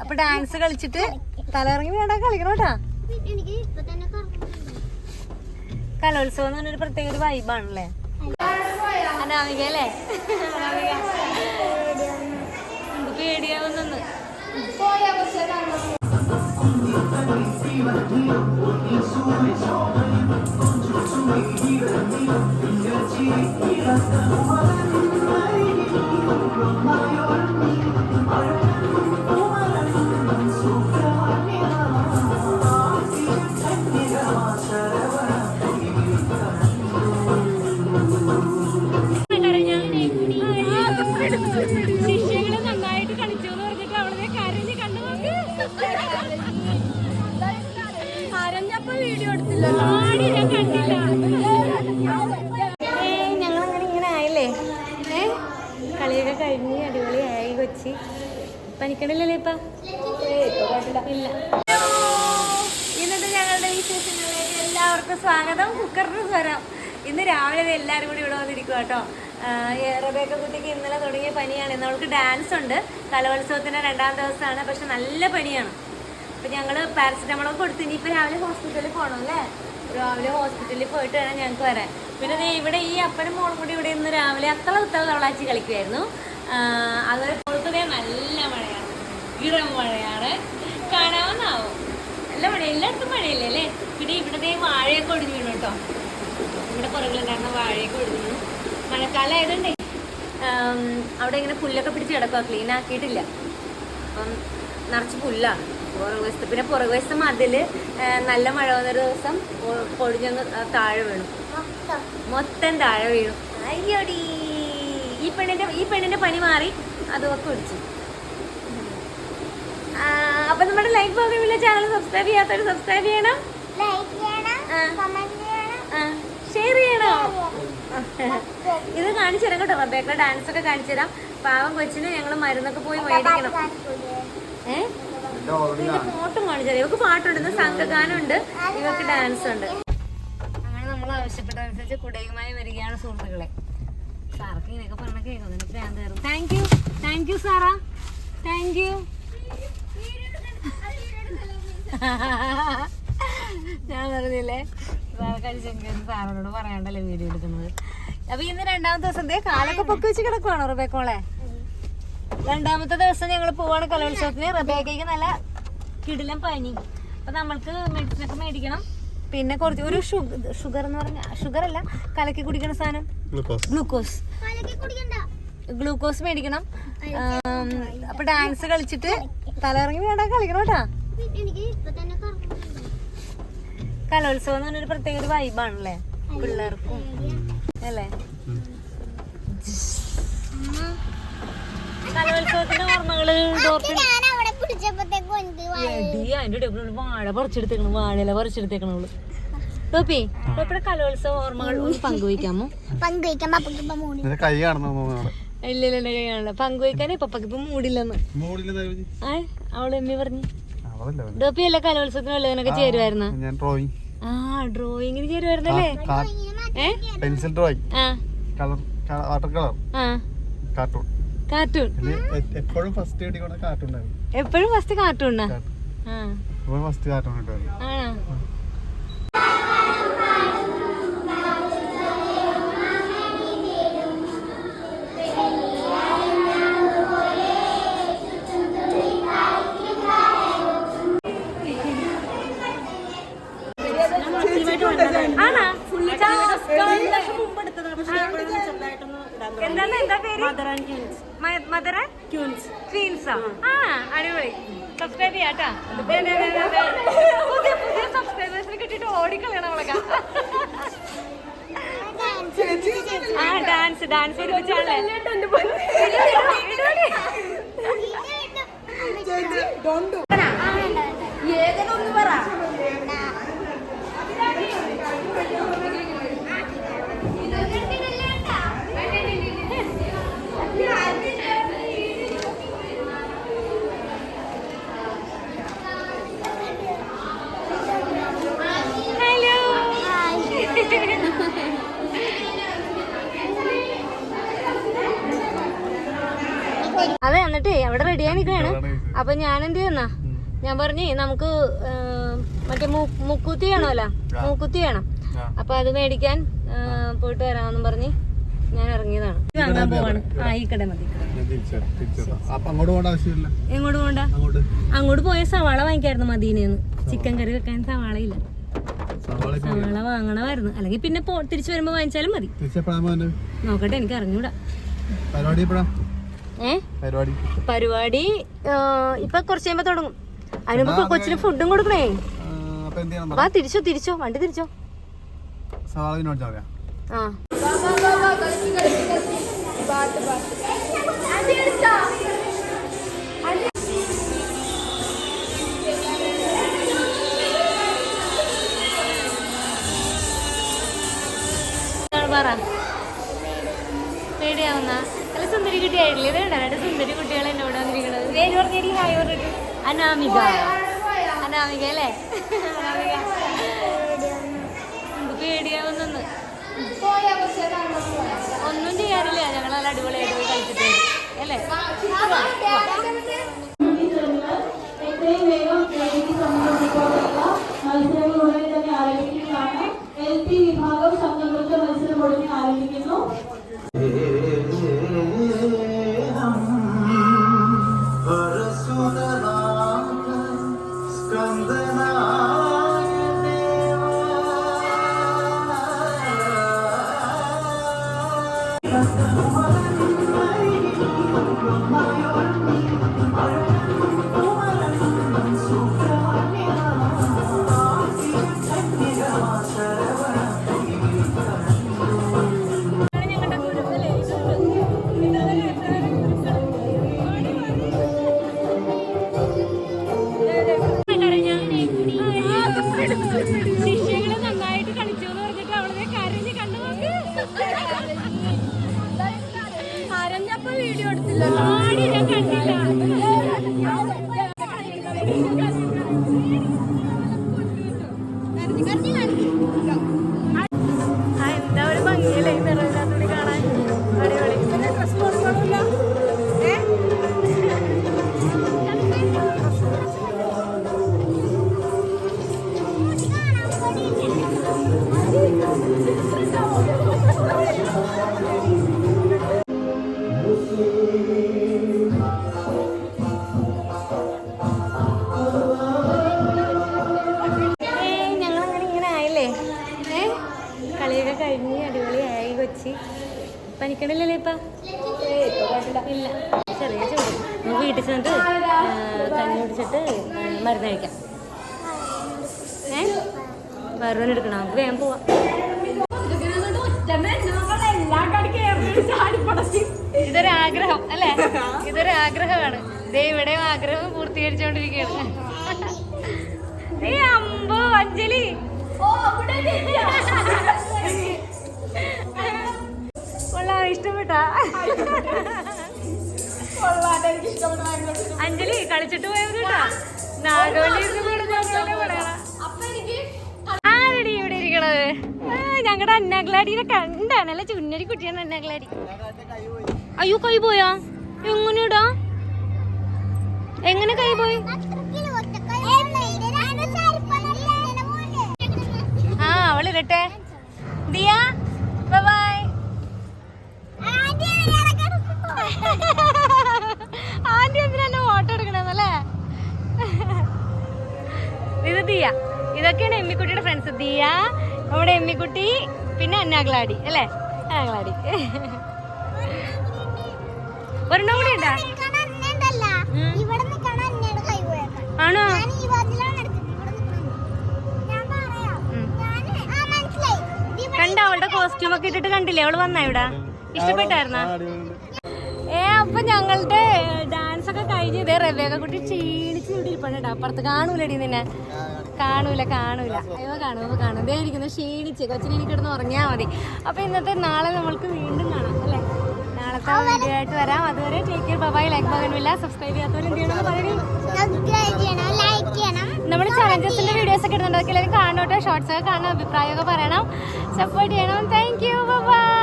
അപ്പൊ ഡാൻസ് കളിച്ചിട്ട് തലയിറങ്ങി വേണ്ട കളിക്കണം കേട്ടാ. കലോത്സവം എന്ന് പറഞ്ഞൊരു പ്രത്യേക ഒരു വൈബാണല്ലേ. അനാമിക അല്ലേ? പേടിയാവുന്നു. ശിഷ്യകള് നന്നായിട്ട് കളിച്ചു എന്ന് പറഞ്ഞിട്ട് അവിടെ കരഞ്ഞ് കണ്ടു നോക്ക്. കരഞ്ഞപ്പോ വീഡിയോ എടുത്തില്ലല്ലോ. ഞാൻ കണ്ടില്ല. ഞങ്ങളങ്ങനെ ഇങ്ങനെ ആയില്ലേ. കളിയൊക്കെ കഴിഞ്ഞ് അടിപൊളിയായി കൊച്ചി. പനിക്കണില്ലല്ലേ ഇപ്പൊ? ഇല്ല. ഇന്നത്തെ ഞങ്ങളുടെ വിശേഷങ്ങളിലേക്ക് എല്ലാവർക്കും സ്വാഗതം. കുക്കറിന് സ്വരം. ഇന്ന് രാവിലെ എല്ലാവരും കൂടി ഇവിടെ വന്നിരിക്കുക കേട്ടോ. റബേക്ക കുട്ടിക്ക് ഇന്നലെ തുടങ്ങിയ പനിയാണ്. ഇന്ന് അവൾക്ക് ഡാൻസ് ഉണ്ട്. കലോത്സവത്തിൻ്റെ 2ാം ദിവസമാണ്. പക്ഷെ നല്ല പനിയാണ്. അപ്പം ഞങ്ങൾ പാരസെറ്റമോളൊക്കെ കൊടുത്ത് ഇനിയിപ്പോൾ രാവിലെ ഹോസ്പിറ്റലിൽ പോകണം അല്ലേ. രാവിലെ ഹോസ്പിറ്റലിൽ പോയിട്ട് വേണം ഞങ്ങൾക്ക് വരാൻ. പിന്നെ ഇവിടെ ഈ അപ്പനും മോളും കൂടി ഇവിടെ ഇന്ന് രാവിലെ അത്ര തവളാച്ചി കളിക്കുമായിരുന്നു. അതുപോലെ പുറത്തുതേ നല്ല മഴയാണ്. ഇടം മഴയാണ്. കാണാവുന്നാവും. നല്ല മഴ. എല്ലായിടത്തും മഴയില്ലേ അല്ലേ. പിന്നെ ഇവിടത്തെ വാഴയൊക്കെ ഒടിഞ്ഞു വീണു കേട്ടോ. ഇവിടെ പുറകിലുണ്ടായിരുന്ന വാഴയൊക്കെ ഒടിഞ്ഞു വീണു. മഴക്കാലം ആയതുകൊണ്ടേ അവിടെ ഇങ്ങനെ പുല്ലൊക്കെ പിടിച്ച് കിടക്കുക. ക്ലീൻ ആക്കിയിട്ടില്ല. അപ്പം നിറച്ച് പുല്ലാണ് പുറകുവശത്ത്. പിന്നെ പുറകുവശത്ത് മതില് നല്ല മഴ വന്നൊരു ദിവസം പൊടിഞ്ഞൊന്ന് താഴെ വീണു. മൊത്തം താഴെ വീണു. അയ്യോടി. ഈ പെണ്ണിന്റെ പനി മാറി അതൊക്കെ ഒടിച്ചു. അപ്പൊ നമ്മുടെ ലൈക്ക് പ്രോഗ്രാമിലെ ചാനൽ സബ്സ്ക്രൈബ് ചെയ്യാത്തവര് സബ്സ്ക്രൈബ് ചെയ്യണം, ഷെയർ ചെയ്യണോ. ഇത് കാണിച്ചു തരാം കേട്ടോ. റബേക്ക ഡാൻസ് ഒക്കെ കാണിച്ചു തരാം. പാവം കൊച്ചിന് ഞങ്ങൾ മരുന്നൊക്കെ പോയി മേടിക്കണം. ഇതിന്റെ ഫോട്ടോ കാണിച്ചു തരാം. ഇവക്ക് പാട്ടുണ്ട്, സംഘഗാനമുണ്ട്, ഇവക്ക് ഡാൻസ് ഉണ്ട്. അങ്ങനെ നമ്മൾ ആവശ്യപ്പെട്ട അനുസരിച്ച് കുടയുമായി വരികയാണ് സുഹൃത്തുക്കളെ. സാർക്ക് ഇങ്ങനെയൊക്കെ പറഞ്ഞ കേൾക്കുന്നതിന് ഭ്രാന്ത് കയറും. താങ്ക് യു സാറാ. Thank you. ഞാൻ പറഞ്ഞില്ലേ സാറിനോട് പറയാണ്ടല്ലേ വീഡിയോ എടുക്കുന്നത്. അപ്പൊ ഇന്ന് 2ാമത്തെ ദിവസം കാലൊക്കെ പൊക്കി വെച്ച് കിടക്കുവാണോ റബേക്കോളെ? 2ാമത്തെ ദിവസം ഞങ്ങൾ പോവാണ് കലോത്സവത്തിന്. റബേക്കയ്ക്ക് നല്ല കിടിലം പനി. അപ്പൊ നമ്മൾക്ക് മെഡിസിൻ ഒക്കെ മേടിക്കണം. പിന്നെ കുറച്ച് ഒരു ഷുഗർ എന്ന് പറഞ്ഞ ഷുഗർ അല്ല, കലക്കി കുടിക്കണ സാധനം ഗ്ലൂക്കോസ് മേടിക്കണം. അപ്പൊ ഡാൻസ് കളിച്ചിട്ട് തലയിറങ്ങി വേണ്ട കളിക്കണം കേട്ടാ. കലോത്സവം എന്ന് പറഞ്ഞൊരു പ്രത്യേക ഒരു വൈബാണല്ലേ പിള്ളേർക്കും അല്ലേ. കലോത്സവത്തിന്റെ ഓർമ്മകള് അതിന്റെ വാഴ പറിച്ചെടുത്തേക്കണം. വാഴയില പറിച്ചെടുത്തേക്കണവള്. ടോപ്പി ടോപ്പിയുടെ കലോത്സവ ഓർമ്മകൾ ഒന്ന് പങ്കുവയ്ക്കാമോ? ഇല്ല കൈ കാണല. പങ്കുവയ്ക്കാനേ പപ്പക്ക് ഇപ്പൊ മൂടില്ലെന്ന് അവള് എമ്മി പറഞ്ഞു. ടോപ്പി അല്ല കലോത്സവത്തിന് വല്ലതിനൊക്കെ ചേരുവായിരുന്നു. ഡ്രോയിങ്ങിന് ചേരുവായിരുന്നല്ലേ. Pencil drawing, water colour, cartoon. എപ്പോഴും ഫസ്റ്റ് കാർട്ടൂണാ. അടിപൊളി. സബ്സ്ക്രൈബ് ചെയ്യാട്ടാ. പുതിയ സബ്സ്ക്രൈബേഴ്സിനെ കിട്ടിട്ട് ഓടിക്കളയണം അവളൊക്കെ. ഡാൻസ് ഒരുമിച്ചാണല്ലേ. ഏതൊന്ന് പറ. അതെ, എന്നിട്ടേ അവിടെ റെഡിയായി നിൽക്കുകയാണ്. അപ്പൊ ഞാൻ എന്ത് ചെയ്യുന്ന ഞാൻ പറഞ്ഞേ നമുക്ക് മറ്റേ മുക്കുത്തി വേണമല്ലോ, മൂക്കുത്തി വേണം. അപ്പൊ അത് മേടിക്കാൻ പോയിട്ട് വരാമെന്ന് പറഞ്ഞ് ഞാൻ ഇറങ്ങിയതാണ്. വാങ്ങാൻ പോവാണ്. ഈ കട മതി. എങ്ങോട്ട് പോണ്ട? അങ്ങോട്ട് പോയ സവാള വാങ്ങിക്കായിരുന്നു മദീനന്ന്. ചിക്കൻ കറി വെക്കാൻ സവാള ഇല്ല. സവാള വാങ്ങണമായിരുന്നു, അല്ലെങ്കിൽ പിന്നെ തിരിച്ചു വരുമ്പോ വാങ്ങിച്ചാലും മതി. നോക്കട്ടെ, എനിക്ക് അറിഞ്ഞൂടാ. പരിപാടി ഇപ്പൊ കുറച്ച് കഴിയുമ്പോ തുടങ്ങും. അതിനുമ്പോ കൊച്ചിന് ഫുഡും കൊടുക്കണേ. വാ, തിരിച്ചോ വണ്ടി തിരിച്ചോ. ആ പറ. പേടിയാവുന്ന നല്ല സുന്ദരി കുട്ടിയായിട്ടില്ലേ? ഇത് കണ്ട രണ്ട് സുന്ദരി കുട്ടികൾ എന്നോട് വന്നിരിക്കണത്. പേര് പറഞ്ഞേരി. ഹായ് പറഞ്ഞിട്ട്. അനാമിക അല്ലേ? പേടിയാവുന്നു. ഒന്നും ചെയ്യാറില്ല, ഞങ്ങൾ നല്ല അടിപൊളിയായിട്ട് പോയി കളിച്ചിട്ട് അല്ലേ? വിഭാഗം സംഘങ്ങൾക്ക് മത്സരം ഒടുങ്ങി ആരംഭിക്കുന്നു. ശിഷ്യകള് നന്നായിട്ട് കളിച്ചു എന്ന് പറഞ്ഞിട്ട് അവളെ കരഞ്ഞ് കണ്ടു നോക്ക്. കരഞ്ഞപ്പോ വീഡിയോ എടുത്തില്ലല്ലോ. ആടി ഞാൻ കണ്ടില്ല. എന്താ ഒരു ഭംഗിയല്ലേ ഈ നിറവില്ലാത്തൂടി കാണാൻ. അടിപൊളി. ഡ്രസ് കൊടുക്കണമില്ല. കളിയൊക്കെ കഴിഞ്ഞ് അടിപൊളിയായി കൊച്ചി. പനിക്കണില്ലല്ലേ ഇപ്പ? ഇല്ല, ചെറിയ ചൂട്. നമുക്ക് വീട്ടിൽ ചെന്നിട്ട് കഞ്ഞി കുടിച്ചിട്ട് മരുന്ന് കഴിക്കാം. വേറെ എടുക്കണം, നമുക്ക് വേഗം പോവാം. ഇതൊരാഗ്രഹം അല്ലേ? ഇതൊരാഗ്രഹമാണ്. ഇവിടെയും ആഗ്രഹം പൂർത്തീകരിച്ചോണ്ടിരിക്കുകയാണ്. അമ്പോ അഞ്ജലി, ഇഷ്ടപ്പെട്ടാ? അഞ്ജലി കളിച്ചിട്ട് പോയത് കേട്ടാ. നാഗവല്ലി ആരടി ഇവിടെ ഇരിക്കണത്? ഞങ്ങളുടെ അന്നാഗ്ലാഡിനെ കണ്ടാണ്. അല്ല ചുന്നരി കുട്ടിയാണ് അന്നാഗ്ലാഡി. അയ്യോ, കൈ പോയാ? എങ്ങനെയാടാ? എങ്ങനെ കൈ പോയി? ആ, അവളിരട്ടെ. ദിയ ബൈ. ആന്റി എന്തിനാ ഫോട്ടോ എടുക്കണെന്നല്ലേ? ഇത് ദിയ. ഇതൊക്കെയാണ് എമ്മിക്കുട്ടിയുടെ ഫ്രണ്ട്സ്. ദിയ, നമ്മുടെ എമ്മിക്കുട്ടി, പിന്നെ അന്നാഗ്ലാഡി അല്ലേ? അന്നാഗ്ലാഡി. ഒരെണ്ണം കൂടി ഉണ്ടാ? ആണോ? കണ്ട അവളുടെ കോസ്റ്റ്യൂം ഒക്കെ ഇട്ടിട്ട് കണ്ടില്ലേ? അവള് വന്നാ ഇവിടെ? ഇഷ്ടപ്പെട്ടായിരുന്ന? അപ്പൊ ഞങ്ങളുടെ ഡാൻസ് ഒക്കെ കഴിഞ്ഞ് ഇതേ റബേക്ക കുട്ടി ക്ഷീണിച്ച് ഇവിടെ ഇരിപ്പണ്ടാ. അപ്പുറത്ത് കാണൂലടി നിന്നെ. കാണൂല. അയ്യോ, കാണും. ഇതേ ഇരിക്കുന്നു ക്ഷീണിച്ച്. കൊച്ചിനെ എനിക്ക് കിടന്ന് ഉറങ്ങിയാൽ മതി. അപ്പൊ നാളെ നമ്മൾക്ക് വീണ്ടും കാണാം അല്ലേ? നാളത്തെ വീഡിയോ ആയിട്ട് വരാം. അതുവരെ take care. Bye. Like button subscribe ചെയ്യാത്തവർ എന്ത് ചെയ്യണം? നമ്മൾ ചലഞ്ചസിന്റെ വീഡിയോസ് ഒക്കെ ഇടുന്നുണ്ട്. അതൊക്കെ എല്ലാവരും കാണോട്ടെ. ഷോർട്സ് ഒക്കെ കാണാൻ അഭിപ്രായമൊക്കെ പറയണം. സപ്പോർട്ട് ചെയ്യണം. Thank you. ബൈ.